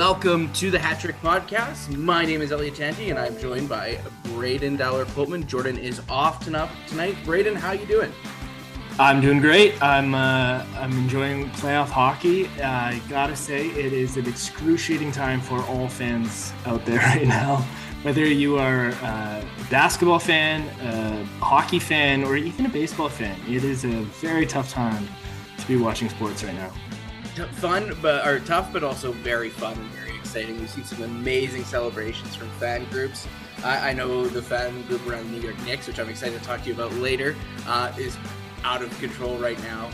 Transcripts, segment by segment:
Welcome to the Hat Trick Podcast. My name is Elliott Tanti, and I'm joined by Braydon Coltman. Jordan is off tonight. Braydon, how you doing? I'm doing great. I'm enjoying playoff hockey. I gotta say, it is an excruciating time for all fans out there right now. Whether you are a basketball fan, a hockey fan, or even a baseball fan, it is a very tough time to be watching sports right now. Tough, but also very fun and very exciting. We've seen some amazing celebrations from fan groups. I know the fan group around the New York Knicks, which I'm excited to talk to you about later, is out of control right now.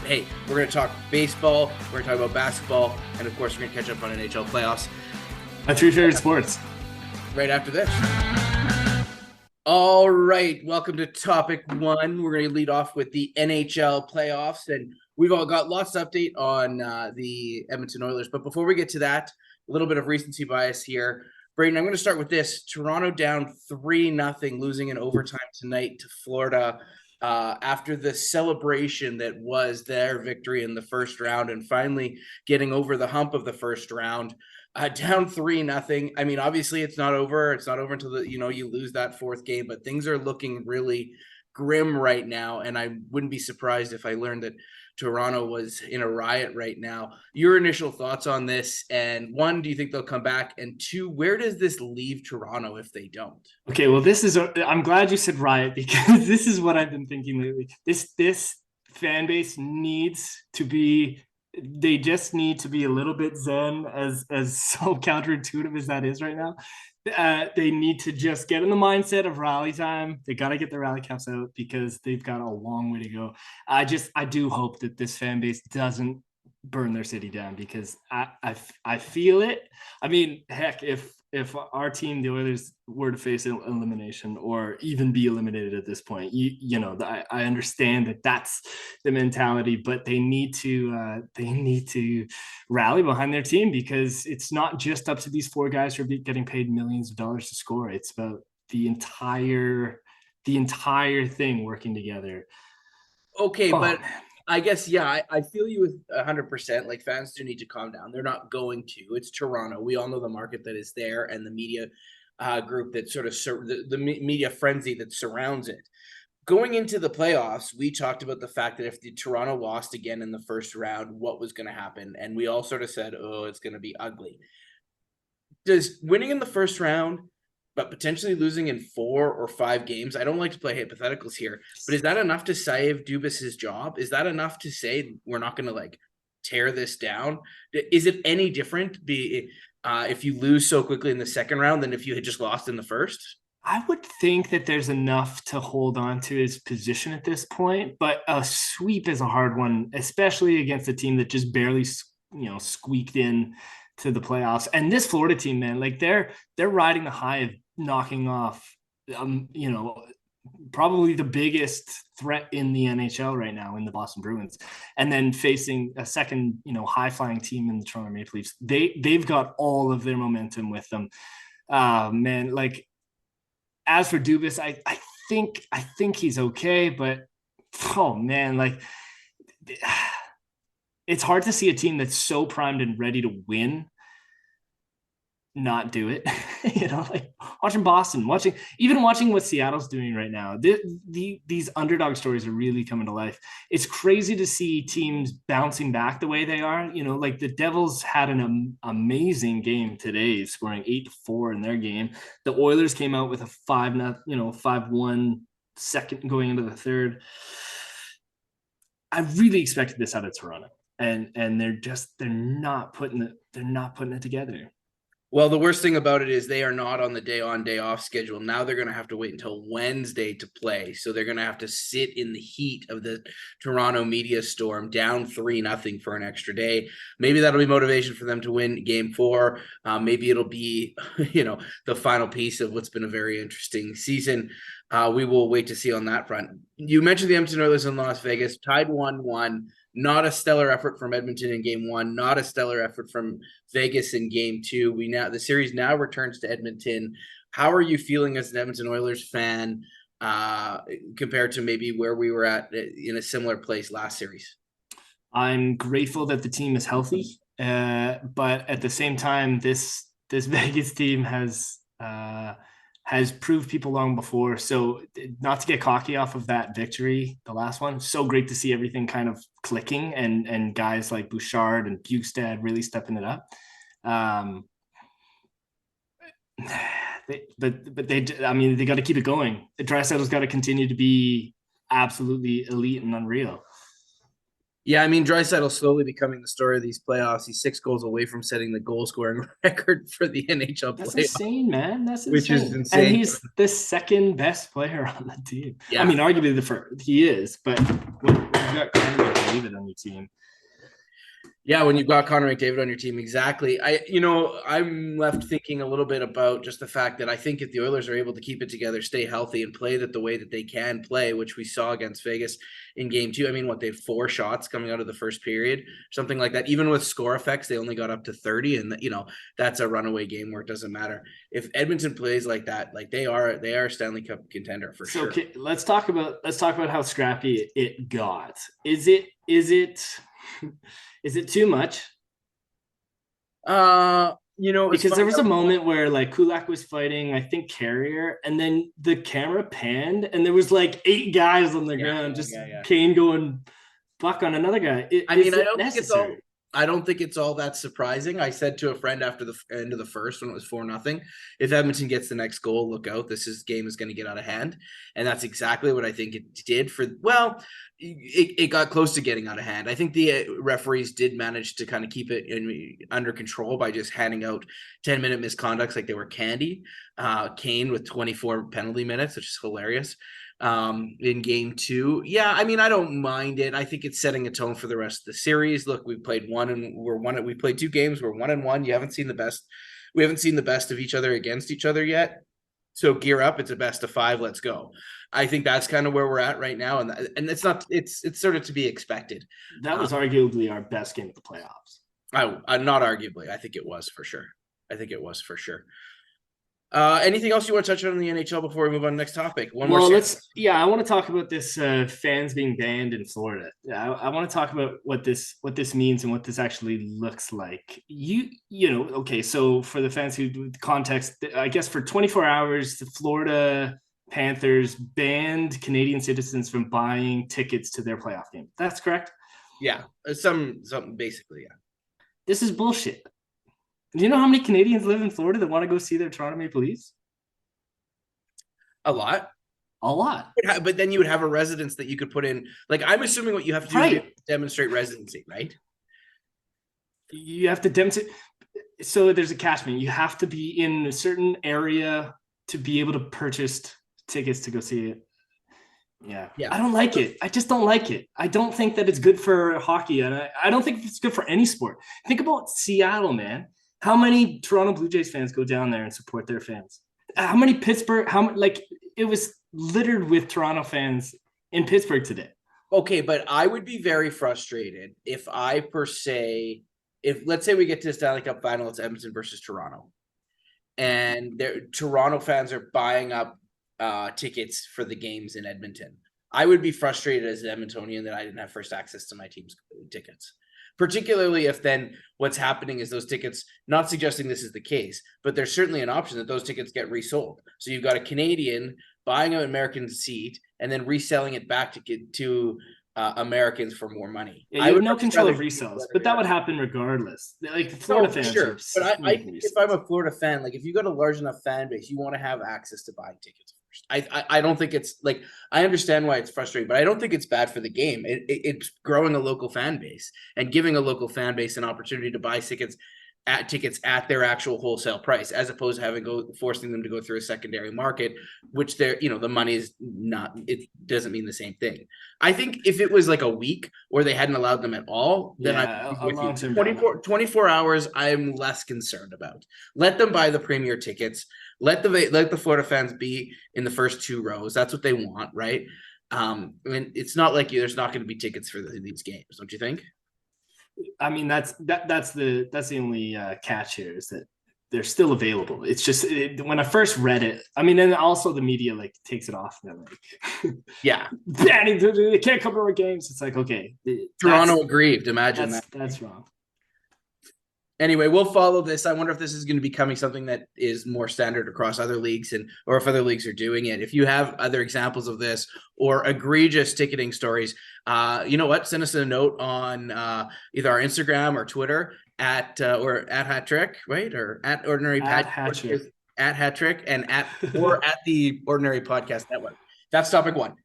Hey, we're going to talk baseball, we're going to talk about basketball, and of course, we're going to catch up on NHL playoffs. My three favorite sports. Right after this. All right, welcome to topic one. We're going to lead off with the NHL playoffs, and we've all got lots of update on the Edmonton Oilers. But before we get to that, a little bit of recency bias here. Braydon, I'm going to start with this. Toronto down 3-0, losing in overtime tonight to Florida after the celebration that was their victory in the first round and finally getting over the hump of the first round. Down 3-0. I mean, obviously it's not over. It's not over until you lose that fourth game, but things are looking really grim right now. And I wouldn't be surprised if I learned that Toronto was in a riot right now. Your initial thoughts on this? And one, do you think they'll come back? And two, where does this leave Toronto if they don't? Okay, well, I'm glad you said riot, because this is what I've been thinking lately. This fan base needs to be. They just need to be a little bit zen, as so counterintuitive as that is right now. They need to just get in the mindset of rally time. They got to get their rally caps out because they've got a long way to go. I do hope that this fan base doesn't burn their city down, because I feel it. I mean, heck, if our team, the Oilers, were to face elimination or even be eliminated at this point, I understand that that's the mentality, but they need to rally behind their team, because it's not just up to these four guys who are getting paid millions of dollars to score. It's about the entire thing working together. Okay, but I guess, yeah, I feel you with 100%. Like, fans do need to calm down. They're not going to. It's Toronto. We all know the market that is there and the media group that sort of the media frenzy that surrounds it. Going into the playoffs, we talked about the fact that if the Toronto lost again in the first round, what was going to happen? And we all sort of said, oh, it's going to be ugly. Does winning in the first round, but potentially losing in 4 or 5 games, I don't like to play hypotheticals here, but is that enough to save Dubas's job? Is that enough to say we're not going to tear this down? Is it any different if you lose so quickly in the second round than if you had just lost in the first? I would think that there's enough to hold on to his position at this point, but a sweep is a hard one, especially against a team that just barely, squeaked in to the playoffs. And this Florida team, man, they're riding the high of knocking off, probably the biggest threat in the NHL right now in the Boston Bruins, and then facing a second, high flying team in the Toronto Maple Leafs. They've got all of their momentum with them. Man, as for Dubas, I think he's okay, but oh man, it's hard to see a team that's so primed and ready to win not do it. Watching Boston, watching what Seattle's doing right now. These underdog stories are really coming to life. It's crazy to see teams bouncing back the way they are. The Devils had an amazing game today, scoring 8-4 in their game. The Oilers came out with a 5-1 second going into the third. I really expected this out of Toronto, and they're not putting it together. Well, the worst thing about it is they are not on the day on, day off schedule. Now they're going to have to wait until Wednesday to play. So they're going to have to sit in the heat of the Toronto media storm, down 3-0 for an extra day. Maybe that'll be motivation for them to win game 4. Maybe it'll be, the final piece of what's been a very interesting season. We will wait to see on that front. You mentioned the Edmonton Oilers in Las Vegas, tied 1-1. Not a stellar effort from Edmonton in game 1, not a stellar effort from Vegas in game 2. The series now returns to Edmonton. How are you feeling as an Edmonton Oilers fan compared to maybe where we were at in a similar place last series? I'm grateful that the team is healthy. But at the same time, this Vegas team has proved people long before. So not to get cocky off of that victory, the last one, so great to see everything kind of clicking and guys like Bouchard and Bukestad really stepping it up. I mean, they got to keep it going. Draisaitl's got to continue to be absolutely elite and unreal. Yeah, I mean, Draisaitl slowly becoming the story of these playoffs. He's 6 goals away from setting the goal scoring record for the NHL That's playoffs, insane, man. That's which is insane. And insane. he's the second best player on the team. Yeah. I mean, arguably the first. He is, but when you got Connor McDavid on your team. Yeah, when you've got Connor McDavid on your team, exactly. I'm left thinking a little bit about just the fact that I think if the Oilers are able to keep it together, stay healthy, and play that the way that they can play, which we saw against Vegas in Game 2. I mean, they have 4 shots coming out of the first period, something like that. Even with score effects, they only got up to 30, and that's a runaway game where it doesn't matter. If Edmonton plays like that, like they are a Stanley Cup contender for sure. Okay, let's talk about how scrappy it got. Is it too much? Because there was a moment where like Kulak was fighting, I think, Carrier, and then the camera panned and there was like 8 guys on the ground, just Kane going buck on another guy. I don't think it's all that surprising. I said to a friend after the end of the first, when it was 4-0, if Edmonton gets the next goal, look out. Game is going to get out of hand. And that's exactly what I think it did it got close to getting out of hand. I think the referees did manage to kind of keep it under control by just handing out 10-minute misconducts like they were candy. Kane with 24 penalty minutes, which is hilarious. In Game 2. Yeah, I mean, I don't mind it. I think it's setting a tone for the rest of the series. Look, we played we played 2 games. We're 1-1. You haven't seen the best. We haven't seen the best of each other against each other yet. So gear up. It's a best of 5. Let's go. I think that's kind of where we're at right now. And it's sort of to be expected. That was arguably our best game of the playoffs. Not arguably. I think it was for sure. Anything else you want to touch on in the NHL before we move on to the next topic? I want to talk about this fans being banned in Florida. I want to talk about what this means and what this actually looks like. Okay, so for the fans who context, I guess for 24 hours, the Florida Panthers banned Canadian citizens from buying tickets to their playoff game. That's correct? Yeah, some basically, yeah. This is bullshit. Do you know how many Canadians live in Florida that want to go see their Toronto Maple Leafs? A lot. But then you would have a residence that you could put in. Like, I'm assuming what you have to do is demonstrate residency, right? You have to demonstrate. So there's a catchment. You have to be in a certain area to be able to purchase tickets to go see it. Yeah. I don't like it. I just don't like it. I don't think that it's good for hockey. And I don't think it's good for any sport. Think about Seattle, man. How many Toronto Blue Jays fans go down there and support their fans? How many Pittsburgh? It was littered with Toronto fans in Pittsburgh today. Okay, but I would be very frustrated if let's say we get to the Stanley Cup final, it's Edmonton versus Toronto, and Toronto fans are buying up tickets for the games in Edmonton. I would be frustrated as an Edmontonian that I didn't have first access to my team's tickets. Particularly if then what's happening is those tickets, not suggesting this is the case, but there's certainly an option that those tickets get resold. So you've got a Canadian buying an American seat and then reselling it back to Americans for more money. Yeah, you have no control of resales, but that would happen regardless. Like the Florida fans. Sure. But I think if I'm a Florida fan, like if you got a large enough fan base, you want to have access to buy tickets. I don't think it's like, I understand why it's frustrating, but I don't think it's bad for the game. It's growing a local fan base and giving a local fan base an opportunity to buy tickets at their actual wholesale price, as opposed to forcing them to go through a secondary market, which the money is not, it doesn't mean the same thing. I think if it was like a week or they hadn't allowed them at all, then 24 hours, I'm less concerned about. Let them buy the premier tickets. Let the Florida fans be in the first 2 rows. That's what they want, right? I mean, it's not like there's not going to be tickets for these games, don't you think? I mean, that's the only catch here is that they're still available. It's just when I first read it, I mean, and also the media takes it off and banning, they can't come to our games. It's like, okay, Toronto aggrieved. Imagine that's wrong. Anyway, we'll follow this. I wonder if this is going to be becoming something that is more standard across other leagues, or if other leagues are doing it. If you have other examples of this or egregious ticketing stories, you know what? Send us a note on either our Instagram or Twitter or at Hat Trick, right? Or at Ordinary At Pat Hat Trick. at Hat Trick and or at the Ordinary Podcast Network. That's topic one.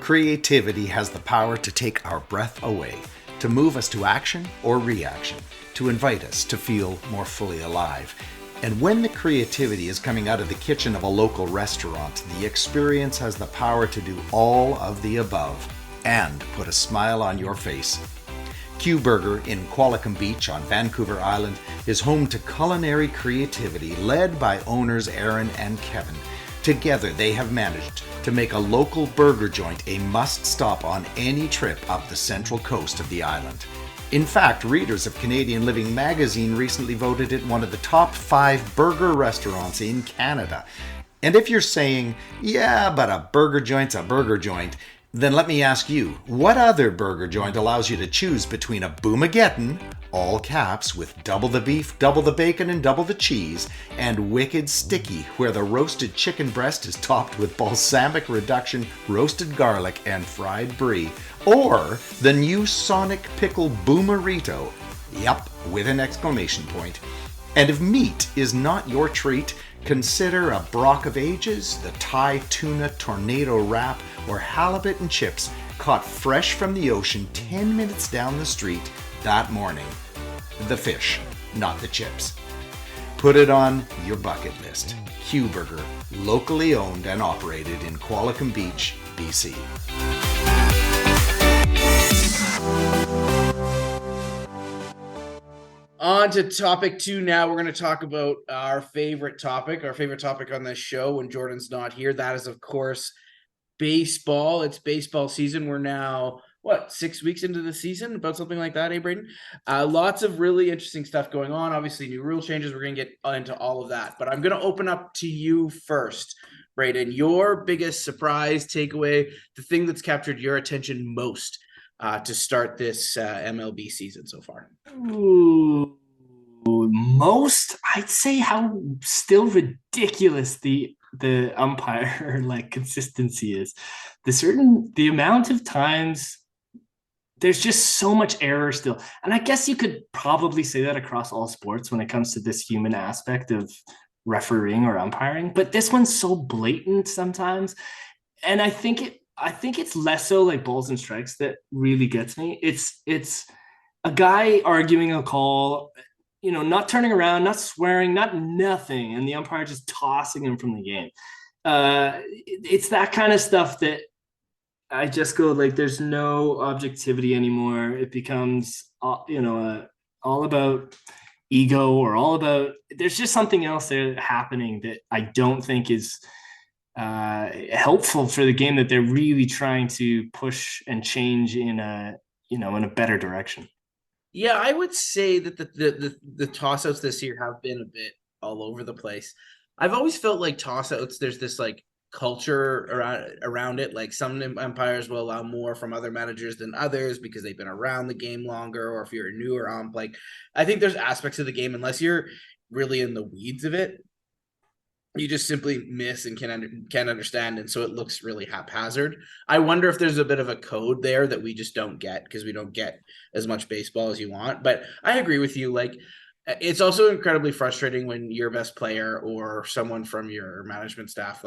Creativity has the power to take our breath away, to move us to action or reaction, to invite us to feel more fully alive. And when the creativity is coming out of the kitchen of a local restaurant, the experience has the power to do all of the above and put a smile on your face. Q Burger in Qualicum Beach on Vancouver Island is home to culinary creativity led by owners Aaron and Kevin. Together, they have managed to make a local burger joint a must-stop on any trip up the central coast of the island. In fact, readers of Canadian Living magazine recently voted it one of the top 5 burger restaurants in Canada. And if you're saying, yeah, but a burger joint's a burger joint, then let me ask you, what other burger joint allows you to choose between a Boomageddon, all caps, with double the beef, double the bacon, and double the cheese, and Wicked Sticky, where the roasted chicken breast is topped with balsamic reduction, roasted garlic, and fried brie, or the new Sonic Pickle Boomerito, yup, with an exclamation point. And if meat is not your treat, consider a Brock of Ages, the Thai Tuna Tornado Wrap, or halibut and chips caught fresh from the ocean 10 minutes down the street that morning. The fish, not the chips. Put it on your bucket list. Q Burger, locally owned and operated in Qualicum Beach, BC. On to topic 2 now. We're going to talk about our favorite topic on this show when Jordan's not here. That is, of course, baseball. It's baseball season. We're now, 6 weeks into the season? About something like that, Braydon? Lots of really interesting stuff going on. Obviously, new rule changes. We're going to get into all of that. But I'm going to open up to you first, Braydon. Your biggest surprise, takeaway, the thing that's captured your attention most to start this MLB season so far? Ooh, most, I'd say, how still ridiculous the umpire consistency is. The amount of times there's just so much error still. And I guess you could probably say that across all sports when it comes to this human aspect of refereeing or umpiring, but this one's so blatant sometimes. And I think it's less so like balls and strikes that really gets me. It's a guy arguing a call, not turning around, not swearing, not nothing, and the umpire just tossing him from the game. It's that kind of stuff that I just go there's no objectivity anymore. It becomes, all about ego, or all about, there's just something else there happening that I don't think is helpful for the game, that they're really trying to push and change in a better direction. Yeah, I would say that the toss-outs this year have been a bit all over the place. I've always felt like toss-outs, there's this culture around it. Like some umpires will allow more from other managers than others because they've been around the game longer, or if you're a newer ump. I think there's aspects of the game, unless you're really in the weeds of it, you just simply miss and can't understand, and so it looks really haphazard. I wonder if there's a bit of a code there that we just don't get because we don't get as much baseball as you want. But I agree with you. It's also incredibly frustrating when your best player or someone from your management staff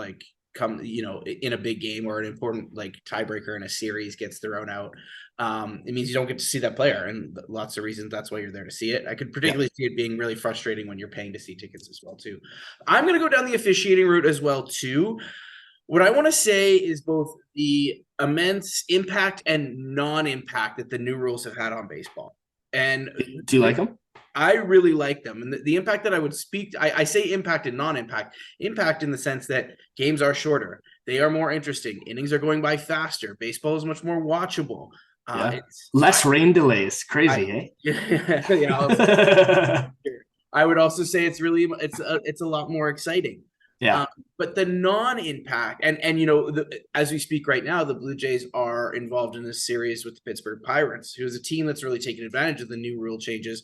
come in a big game or an important tiebreaker in a series gets thrown out. It means you don't get to see that player, and lots of reasons that's why you're there to see it. I could particularly see it being really frustrating when you're paying to see tickets as well too. I'm going to go down the officiating route as well too. What I want to say is both the immense impact and non-impact that the new rules have had on baseball. And do you like them? I really like them. And the impact that I would speak, I say impact and non-impact. Impact in the sense that games are shorter. They are more interesting. Innings are going by faster. Baseball is much more watchable. It's less rain delays. Crazy, Yeah. I would also say it's a lot more exciting. Yeah. But the non-impact, and as we speak right now, the Blue Jays are involved in this series with the Pittsburgh Pirates, who is a team that's really taken advantage of the new rule changes,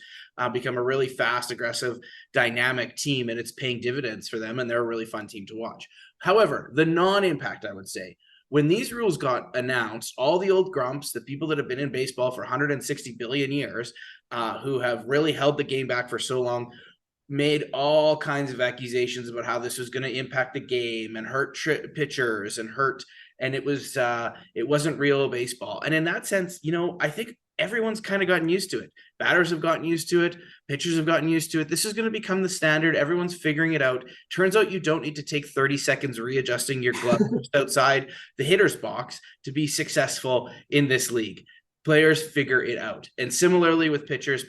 become a really fast, aggressive, dynamic team, and it's paying dividends for them, and they're a really fun team to watch. However, the non-impact, I would say, when these rules got announced, all the old grumps, the people that have been in baseball for 160 billion years, who have really held the game back for so long, made all kinds of accusations about how this was going to impact the game and hurt pitchers and it wasn't real baseball. And in that sense, I think everyone's kind of gotten used to it. Batters have gotten used to it. Pitchers have gotten used to it. This is going to become the standard. Everyone's figuring it out. Turns out you don't need to take 30 seconds readjusting your glove just outside the hitter's box to be successful in this league. Players figure it out. And similarly with pitchers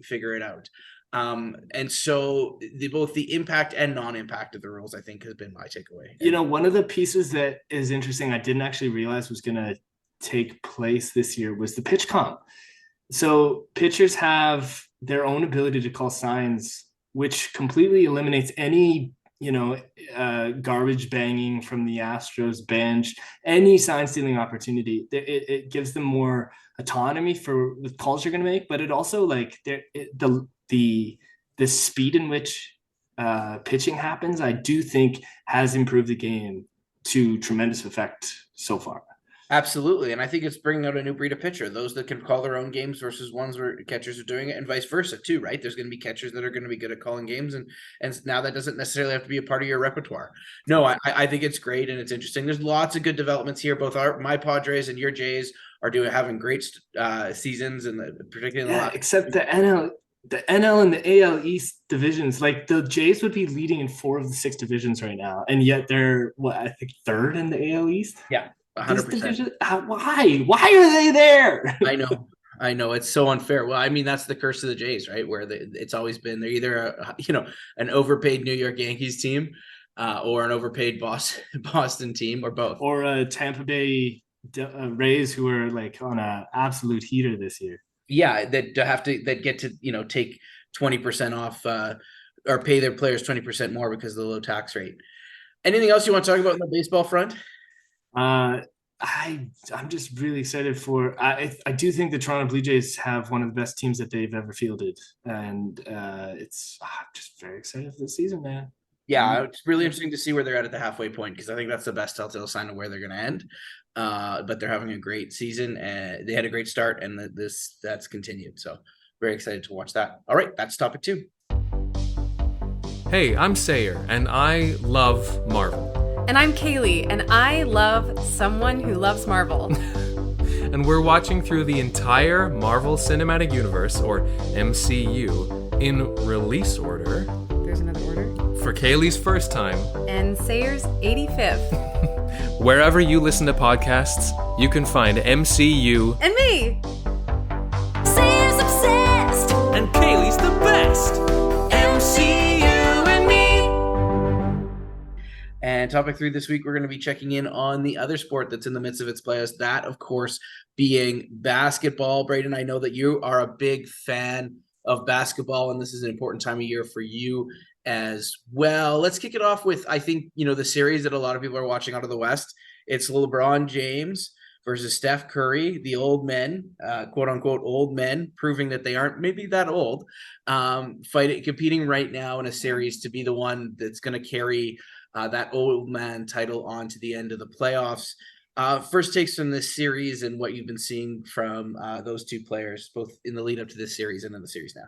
figure it out. And so both the impact and non-impact of the rules, I think, has been my takeaway. One of the pieces that is interesting, I didn't actually realize was going to take place this year, was the pitch comp. So pitchers have their own ability to call signs, which completely eliminates any, garbage banging from the Astros bench, any sign stealing opportunity. It gives them more autonomy for the calls you're going to make, but it also the speed in which pitching happens, I do think has improved the game to tremendous effect so far. Absolutely. And I think it's bringing out a new breed of pitcher, those that can call their own games versus ones where catchers are doing it, and vice versa too, right? There's going to be catchers that are going to be good at calling games, and now that doesn't necessarily have to be a part of your repertoire. No, I think it's great and it's interesting. There's lots of good developments here. Both my Padres and your Jays are having great seasons, and particularly in the last. Except the NL and the AL East divisions, like the Jays would be leading in 4 of the 6 divisions right now, and yet they're I think 3rd in the AL East. Yeah, 100%. Why are they there? I know it's so unfair. Well, I mean, that's the curse of the Jays, right? Where it's always been they're either an overpaid New York Yankees team, or an overpaid Boston team, or both, or a Tampa Bay Rays who are like on an absolute heater this year. Yeah, that get to take 20% off, or pay their players 20% more because of the low tax rate. Anything else you want to talk about on the baseball front? I'm just really excited for. I do think the Toronto Blue Jays have one of the best teams that they've ever fielded, and I'm just very excited for the season, man. Yeah, it's really interesting to see where they're at the halfway point, because I think that's the best telltale sign of where they're going to end. But they're having a great season, and they had a great start, and that's continued. So very excited to watch that. All right, that's topic 2. Hey, I'm Sayer, and I love Marvel. And I'm Kaylee, and I love someone who loves Marvel. And we're watching through the entire Marvel Cinematic Universe, or MCU, in release order. There's another order. For Kaylee's first time. And Sayer's 85th. Wherever you listen to podcasts, you can find MCU. And me! Sayer's obsessed! And Kaylee's the best! MCU and me! And topic 3 this week, we're going to be checking in on the other sport that's in the midst of its playoffs, that, of course, being basketball. Braydon, I know that you are a big fan of basketball, and this is an important time of year for you as well. Let's kick it off with, I think, the series that a lot of people are watching out of the West. It's LeBron James versus Steph Curry, the old men, quote unquote old men, proving that they aren't maybe that old, competing right now in a series to be the one that's going to carry that old man title on to the end of the playoffs. First takes from this series and what you've been seeing from those two players, both in the lead up to this series and in the series now.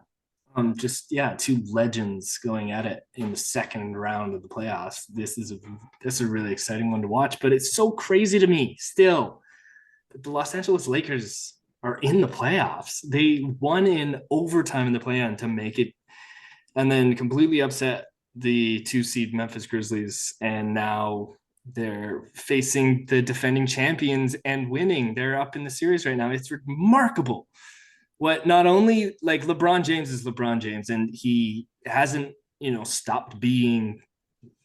Two legends going at it in the second round of the playoffs. This is a really exciting one to watch, but it's so crazy to me still that the Los Angeles Lakers are in the playoffs. They won in overtime in the play-in to make it, and then completely upset the 2-seed Memphis Grizzlies, and now they're facing the defending champions and winning. They're up in the series right now. It's remarkable. What not only like LeBron James is LeBron James, and he hasn't, stopped being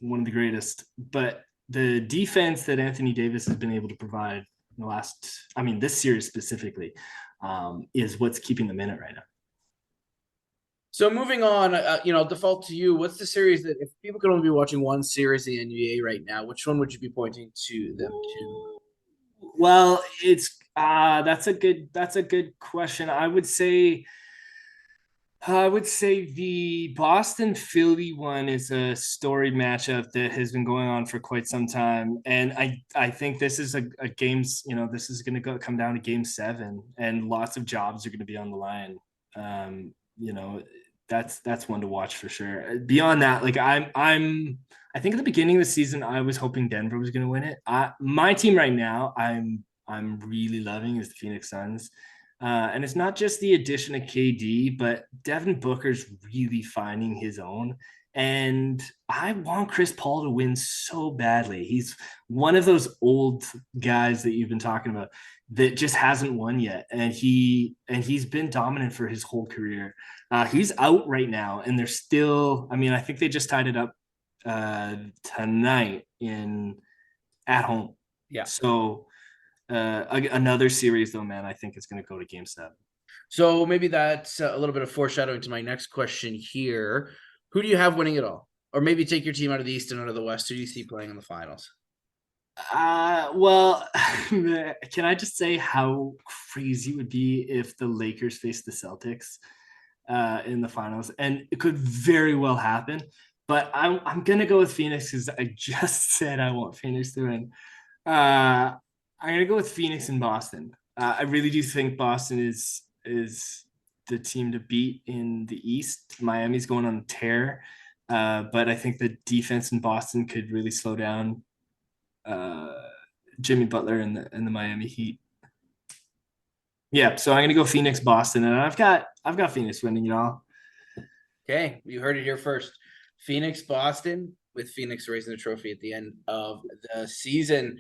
one of the greatest, but the defense that Anthony Davis has been able to provide in the this series specifically, is what's keeping them in it right now. So moving on, I'll default to you. What's the series that if people could only be watching one series in the NBA right now, which one would you be pointing to them to? Well, it's that's a good question. I would say the Boston Philly one is a storied matchup that has been going on for quite some time, and I think this is a games. This is going to come down to Game 7, and lots of jobs are going to be on the line. Um, you know, that's one to watch for sure. Beyond that, like I think at the beginning of the season I was hoping Denver was going to win it. My team right now, I'm really loving is the Phoenix Suns. And it's not just the addition of KD, but Devin Booker's really finding his own. And I want Chris Paul to win so badly. He's one of those old guys that you've been talking about that just hasn't won yet. And he's been dominant for his whole career. He's out right now, and they're still, I mean, I think they just tied it up tonight at home. Yeah. So another series though, man, I think it's going to go to Game 7. So maybe that's a little bit of foreshadowing to my next question here. Who do you have winning it all? Or maybe take your team out of the East and out of the West. Who do you see playing in the finals? Well, can I just say how crazy it would be if the Lakers faced the Celtics in the finals? And it could very well happen. But I'm going to go with Phoenix because I just said I want Phoenix to win. I'm going to go with Phoenix and Boston. I really do think Boston is the team to beat in the East. Miami's going on a tear, but I think the defense in Boston could really slow down Jimmy Butler and the Miami Heat. Yeah, so I'm going to go Phoenix, Boston, and I've got Phoenix winning it all. Okay, you heard it here first. Phoenix, Boston, with Phoenix raising the trophy at the end of the season.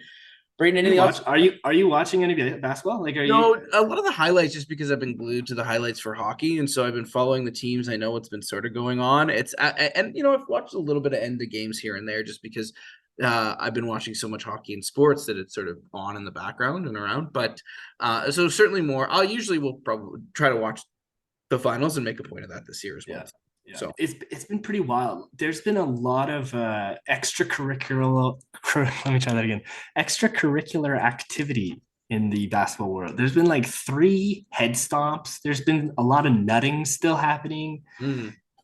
Braydon, anything else? Are you watching any basketball? Like, a lot of the highlights, just because I've been glued to the highlights for hockey, and so I've been following the teams. I know what's been sort of going on. It's and I've watched a little bit of end of games here and there, just because I've been watching so much hockey and sports that it's sort of on in the background and around. But so certainly more. Will probably try to watch the finals and make a point of that this year as well. Yeah. Yeah. So it's been pretty wild. There's been a lot of extracurricular activity in the basketball world. There's been like 3 head stomps. There's been a lot of nutting still happening.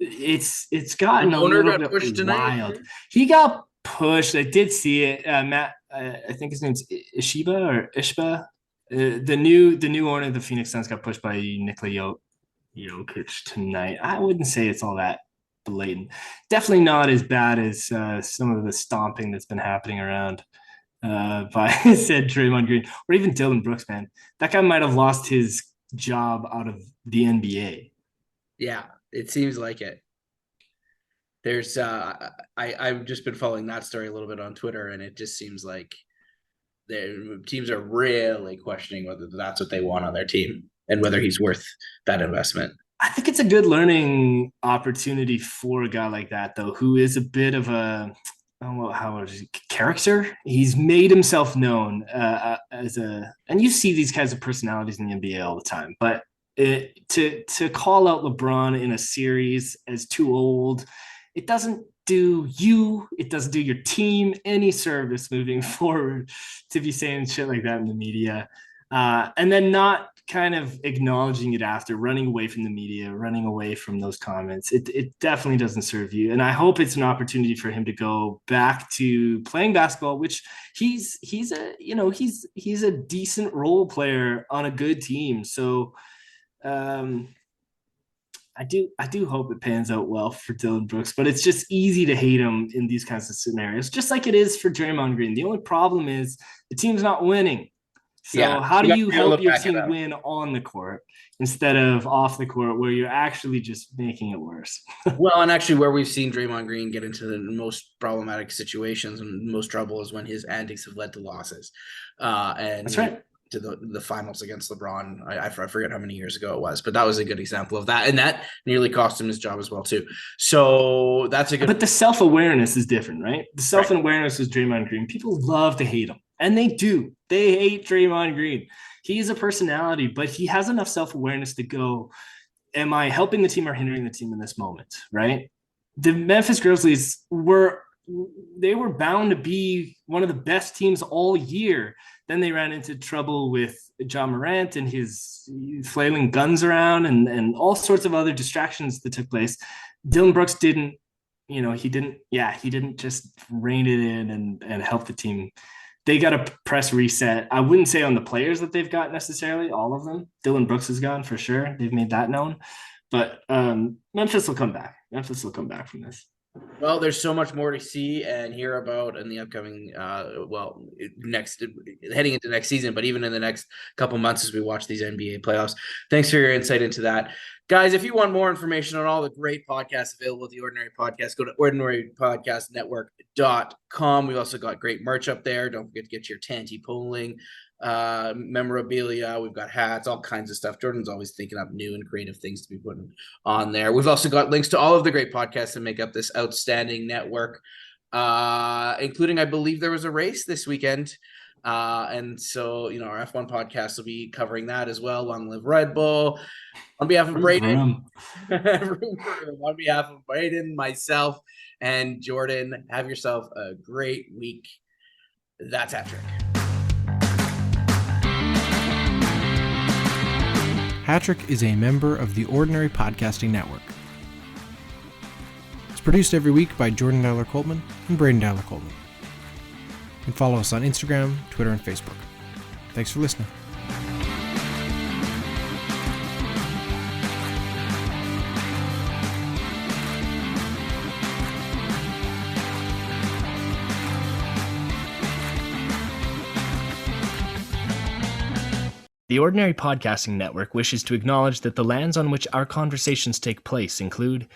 It's gotten a little bit wild. Tonight. He got pushed. I did see it. Matt, I think his name's Ishba. The new owner of the Phoenix Suns got pushed by Nikola Jokic tonight. I wouldn't say it's all that blatant. Definitely not as bad as some of the stomping that's been happening around by said Draymond Green or even Dylan Brooks, man. That guy might have lost his job out of the NBA. Yeah, it seems like it. There's I've just been following that story a little bit on Twitter, and it just seems like the teams are really questioning whether that's what they want on their team and whether he's worth that investment. I think it's a good learning opportunity for a guy like that, though, who is a bit of a character. He's made himself known and you see these kinds of personalities in the NBA all the time. But to call out LeBron in a series as too old, it doesn't do your team any service moving forward to be saying shit like that in the media. And then not kind of acknowledging it after, running away from the media, running away from those comments. It definitely doesn't serve you. And I hope it's an opportunity for him to go back to playing basketball, which he's a decent role player on a good team. So I do hope it pans out well for Dylan Brooks, but it's just easy to hate him in these kinds of scenarios, just like it is for Draymond Green. The only problem is the team's not winning. So how do you help your team win on the court instead of off the court where you're actually just making it worse? Well, and actually where we've seen Draymond Green get into the most problematic situations and most trouble is when his antics have led to losses. And that's right. To the finals against LeBron. I forget how many years ago it was, but that was a good example of that. And that nearly cost him his job as well, too. So that's a good. But the self-awareness is different, right? The self-awareness is Draymond Green. People love to hate him. And they do. They hate Draymond Green. He's a personality, but he has enough self-awareness to go, am I helping the team or hindering the team in this moment, right? The Memphis Grizzlies were bound to be one of the best teams all year. Then they ran into trouble with John Morant and his flailing guns around and all sorts of other distractions that took place. Dylan Brooks didn't just rein it in and help the team. They got to press reset. I wouldn't say on the players that they've got necessarily, all of them. Dylan Brooks is gone for sure. They've made that known. But Memphis will come back. Memphis will come back from this. Well, there's so much more to see and hear about in the upcoming, heading into next season, but even in the next couple months as we watch these NBA playoffs. Thanks for your insight into that. Guys, if you want more information on all the great podcasts available at the Ordinary Podcast, go to ordinarypodcastnetwork.com. We've also got great merch up there. Don't forget to get your Tanty polling memorabilia. We've got hats, all kinds of stuff. Jordan's always thinking up new and creative things to be putting on there. We've also got links to all of the great podcasts that make up this outstanding network, including, I believe there was a race this weekend. And so, our F1 podcast will be covering that as well. Long live Red Bull. On behalf of Braydon, on behalf of Braydon, myself, and Jordan, have yourself a great week. That's Hat Trick. Hat Trick is a member of the Ordinary Podcasting Network. It's produced every week by Jordan Dyler Coltman and Braydon Dyler Coltman. You can follow us on Instagram, Twitter, and Facebook. Thanks for listening. The Ordinary Podcasting Network wishes to acknowledge that the lands on which our conversations take place include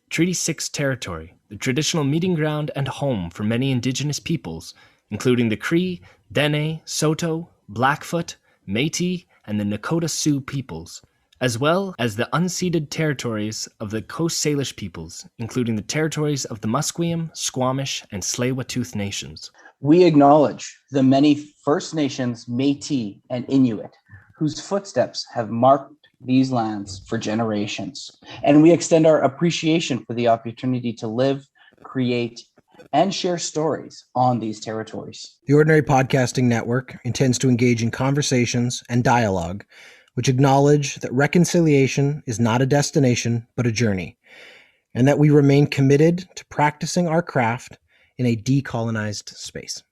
Treaty 6 territory, the traditional meeting ground and home for many Indigenous peoples, including the Cree, Dene, Saulteaux, Blackfoot, Métis, and the Nakota Sioux peoples, as well as the unceded territories of the Coast Salish peoples, including the territories of the Musqueam, Squamish, and Tsleil-Waututh nations. We acknowledge the many First Nations, Métis, and Inuit whose footsteps have marked these lands for generations. And we extend our appreciation for the opportunity to live, create, and share stories on these territories. The Ordinary Podcasting Network intends to engage in conversations and dialogue which acknowledge that reconciliation is not a destination, but a journey, and that we remain committed to practicing our craft in a decolonized space.